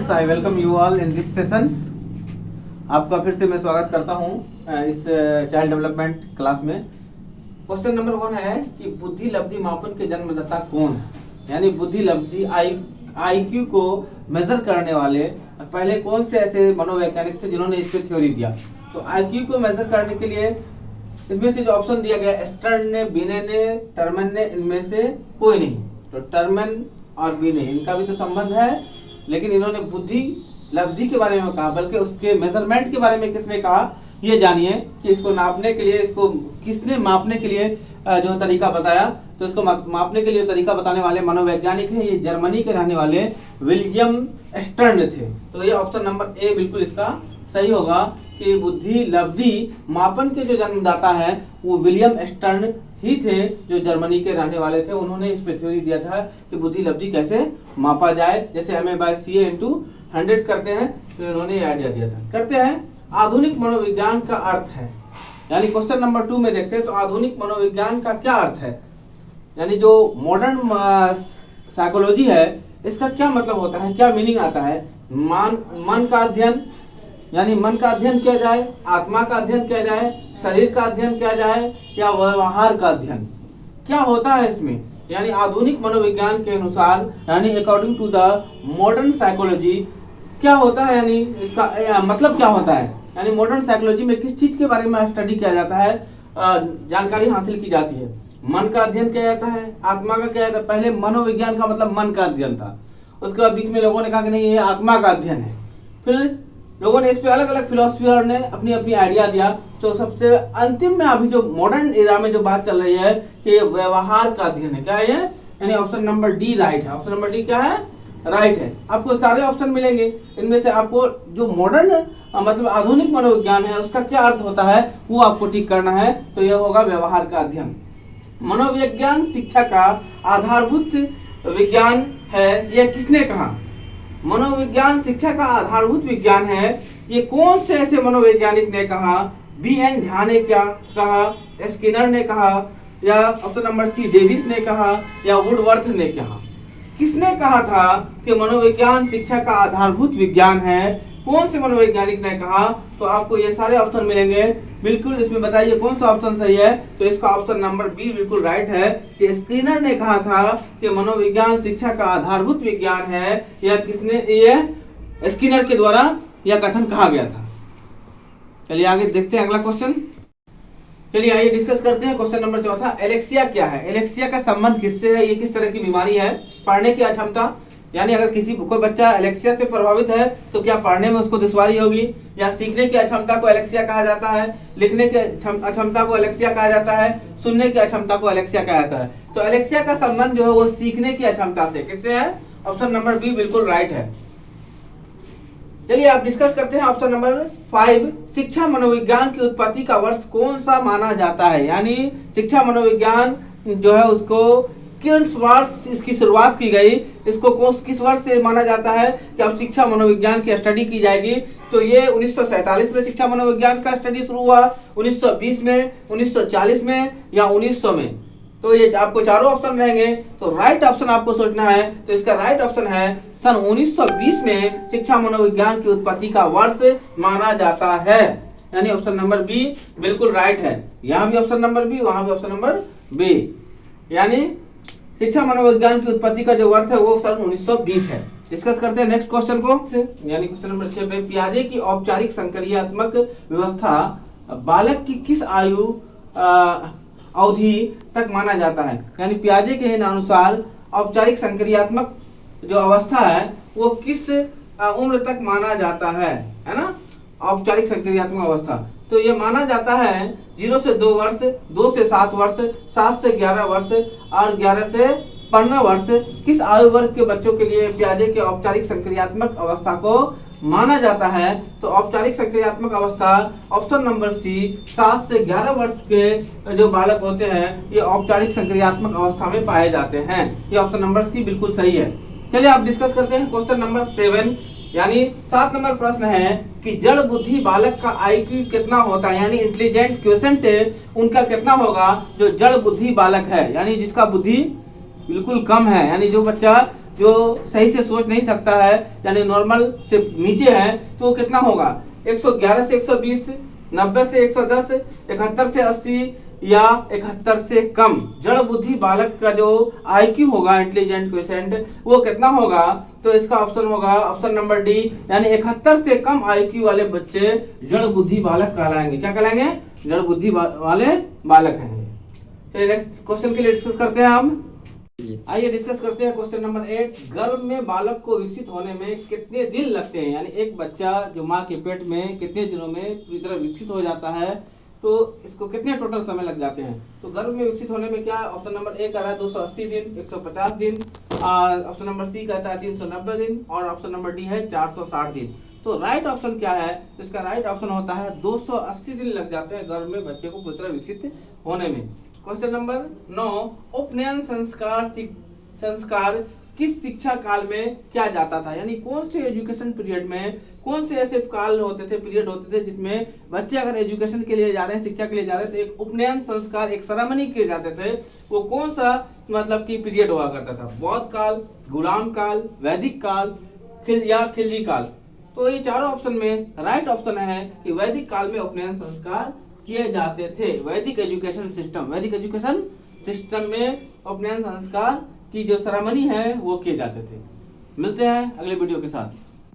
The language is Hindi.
Friends, I welcome you all in this session. आपका फिर से मैं स्वागत करता हूं इस चाइल्ड डेवलपमेंट क्लास में। क्वेश्चन नंबर 1 है कि बुद्धि लब्धि मापन के जन्मदाता कौन है। यानी बुद्धि लब्धि IQ को मेजर करने वाले पहले कौन से ऐसे मनोवैज्ञानिक थे जिन्होंने इस पे थ्योरी दिया। तो IQ को मेजर करने के लिए इसमें से जो ऑप्शन दिया गया, स्टर्न ने, बिने ने, टर्मन ने, इनमें से कोई नहीं। तो टर्मन और बिने, इनका भी तो संबंध है, लेकिन इन्होंने बुद्धि लब्धि के बारे में कहा, बल्कि उसके मेजरमेंट के बारे में किसने कहा ये जानिए कि इसको नापने के लिए, इसको किसने मापने के लिए जो तरीका बताया। तो इसको मापने के लिए तरीका बताने वाले मनोवैज्ञानिक हैं, ये जर्मनी के रहने वाले विलियम स्टर्न थे। तो ये ऑप्शन नंबर ए बिल्कुल इसका सही होगा कि बुद्धि लब्धि मापन के जो जन्मदाता है वो विलियम स्टर्न ही थे, जो जर्मनी के रहने वाले थे। उन्होंने इस पे थ्योरी दिया था कि बुद्धि लब्धि कैसे मापा जाए, जैसे MA/CA × 100 करते हैं, तो इन्होंने ये आइडिया दिया था। करते हैं आधुनिक मनोविज्ञान का अर्थ है। यानी क्वेश्चन नंबर 2 में देखते हैं तो आधुनिक मनोविज्ञान का क्या अर्थ है। यानी जो मॉडर्न साइकोलॉजी है इसका क्या मतलब होता है, क्या मीनिंग आता है। मन का अध्ययन, यानी मन का अध्ययन किया जाए, आत्मा का अध्ययन किया जाए, शरीर का अध्ययन किया जाए, या व्यवहार का अध्ययन, क्या होता है इसमें। यानी आधुनिक मनोविज्ञान के अनुसार, यानी according to the modern psychology क्या होता है, यानी इसका मतलब क्या होता है। यानी मॉडर्न साइकोलॉजी में किस चीज के बारे में स्टडी किया जाता है, जानकारी हासिल की जाती है। मन का अध्ययन किया जाता है, आत्मा का किया जाता है। पहले मनोविज्ञान का मतलब मन का अध्ययन था, उसके बाद बीच में लोगों ने कहा कि नहीं ये आत्मा का अध्ययन है। फिर लोगों ने इस पे अलग अलग फिलोसफर ने अपनी अपनी आइडिया दिया। तो सबसे अंतिम में अभी जो मॉडर्न एरा में जो बात चल रही है कि व्यवहार का अध्ययन है। क्या है ये, यानी ऑप्शन नंबर डी राइट है। ऑप्शन नंबर डी क्या है, राइट है। आपको सारे ऑप्शन मिलेंगे, इनमें से आपको जो मॉडर्न मतलब आधुनिक मनोविज्ञान है उसका क्या अर्थ होता है वो आपको ठीक करना है। तो यह होगा व्यवहार का अध्ययन। मनोविज्ञान शिक्षा का आधारभूत विज्ञान है, यह किसने कहा। मनोविज्ञान शिक्षा का आधारभूत विज्ञान है, ये कौन से ऐसे मनोवैज्ञानिक ने कहा। BN झा ने क्या कहा, स्किनर ने कहा, या ऑप्शन नंबर सी डेविस ने कहा, या वुडवर्थ ने कहा। किसने कहा था कि मनोविज्ञान शिक्षा का आधारभूत विज्ञान है, कौन से मनोवैज्ञानिक ने कहा। तो आपको ये सारे ऑप्शन मिलेंगे, बिल्कुल इसमें बताइए कौन सा ऑप्शन सही है। तो इसका ऑप्शन नंबर बी बिल्कुल राइट है कि स्किनर ने कहा था कि मनोविज्ञान शिक्षा का आधारभूत विज्ञान है। यह किसने, ये स्किनर के द्वारा यह कथन कहा गया था। चलिए आगे देखते हैं अगला क्वेश्चन। चलिए आइए डिस्कस करते हैं क्वेश्चन नंबर 4। एलेक्सिया क्या है, एलेक्सिया का संबंध किससे है, ये किस तरह की बीमारी है। पढ़ने की अक्षमता, यानी अगर कोई बच्चा एलेक्सिया से प्रभावित है तो क्या पढ़ने में उसको दुश्वारी होगी, या सीखने की अक्षमता को एलेक्सिया कहा जाता है, लिखने की अक्षमता को एलेक्सिया कहा जाता है, सुनने की अक्षमता को एलेक्सिया कहा जाता है। तो एलेक्सिया का संबंध जो है वो सीखने की अक्षमता से, किससे है। ऑप्शन नंबर बी बिल्कुल राइट है। चलिए आप डिस्कस करते हैं ऑप्शन नंबर 5। शिक्षा मनोविज्ञान की उत्पत्ति का वर्ष कौन सा माना जाता है। यानी शिक्षा मनोविज्ञान जो है उसको किस वर्ष इसकी शुरुआत की गई, इसको किस वर्ष से माना जाता है कि अब शिक्षा मनोविज्ञान की स्टडी की जाएगी। तो ये 1947 में शिक्षा मनोविज्ञान का स्टडी शुरू हुआ, 1920 में, 1940 में, या 1900 में। तो ये आपको चारों ऑप्शन रहेंगे, तो राइट ऑप्शन आपको सोचना है। तो इसका राइट ऑप्शन है सन 1920 में शिक्षा मनोविज्ञान की उत्पत्ति का वर्ष माना जाता है। यानी ऑप्शन नंबर बी बिल्कुल राइट है। यहाँ भी ऑप्शन नंबर बी, वहां भी ऑप्शन नंबर बी। यानी शिक्षा मनोविज्ञान की उत्पत्ति का जो वर्ष है वो सन 1920 है। डिस्कस करते हैं नेक्स्ट क्वेश्चन को, यानी क्वेश्चन नंबर 6 पे। पियाजे की औपचारिक संक्रियात्मक व्यवस्था बालक की किस आयु अवधि तक माना जाता है। यानी पियाजे के अनुसार औपचारिक संक्रियात्मक जो अवस्था है वो किस उम्र तक माना जाता है ना। औपचारिक संक्रियात्मक अवस्था तो ये माना जाता है 0 से 2 वर्ष, 2 से 7 वर्ष, 7 से 11 वर्ष, और 11 से 15 वर्ष। किस आयु वर्ग के बच्चों के लिए पियाजे के औपचारिक संक्रियात्मक अवस्था को माना जाता है। तो औपचारिक संक्रियात्मक अवस्था ऑप्शन नंबर सी 7 से 11 वर्ष के जो बालक होते हैं ये औपचारिक संक्रियात्मक अवस्था में पाए जाते हैं। ये ऑप्शन नंबर सी बिल्कुल सही है। चलिए आप डिस्कस करते हैं क्वेश्चन नंबर 7, यानी 7 नंबर प्रश्न है कि जड़ बुद्धि बालक का IQ कितना होता है। यानी इंटेलिजेंट क्वेश्चन उनका कितना होगा जो जड़ बुद्धि बालक है, यानी जिसका बुद्धि बिल्कुल कम है, यानी जो बच्चा जो सही से सोच नहीं सकता है यानी नॉर्मल से नीचे है तो वो कितना होगा 111 से 120, 90 से 110, 71 से 80 या 71 से कम। जड़ बुद्धि बालक का जो IQ होगा, इंटेलिजेंट क्वेश्चन, वो कितना होगा? तो इसका ऑप्शन होगा ऑप्शन नंबर डी, यानी 71 से कम IQ वाले बच्चे जड़ बुद्धि बालक कहलाएंगे। क्या कहलाएंगे? जड़ बुद्धि वाले बालक हैं। चलिए नेक्स्ट क्वेश्चन के लिए डिस्कस करते हैं हम। आइए डिस्कस करते हैं क्वेश्चन नंबर 8। गर्भ में बालक को विकसित होने में कितने दिन लगते हैं? यानी एक बच्चा जो माँ के पेट में कितने दिनों में पूरी तरह विकसित हो जाता है, तो इसको कितने टोटल समय लग जाते हैं? तो गर्भ में विकसित होने में क्या ऑप्शन नंबर ए कह रहा है 280 दिन, 150 दिन, ऑप्शन नंबर सी कहता है 390 दिन और ऑप्शन नंबर डी है 460 दिन। तो राइट ऑप्शन क्या है? तो इसका राइट ऑप्शन होता है 280 दिन लग जाते हैं गर्भ में बच्चे को पूरी तरह विकसित होने में। क्वेश्चन नंबर 9, उपनयन संस्कार किस शिक्षा काल में किया जाता था? यानी कौन से एजुकेशन पीरियड में, कौन से ऐसे काल होते थे, पीरियड होते थे जिसमें बच्चे अगर एजुकेशन के लिए जा रहे हैं, शिक्षा के लिए जा रहे हैं, तो एक उपनयन संस्कार, एक सेरेमनी किए जाते थे। वो कौन सा मतलब कि पीरियड हुआ करता था? बौद्ध काल, गुलाम काल, वैदिक काल या खिलजी काल? तो ये चारों ऑप्शन में राइट ऑप्शन है कि वैदिक काल में उपनयन संस्कार किए जाते थे। वैदिक एजुकेशन सिस्टम में उपनयन संस्कार की जो सेरेमनी है वो किए जाते थे। मिलते हैं अगले वीडियो के साथ।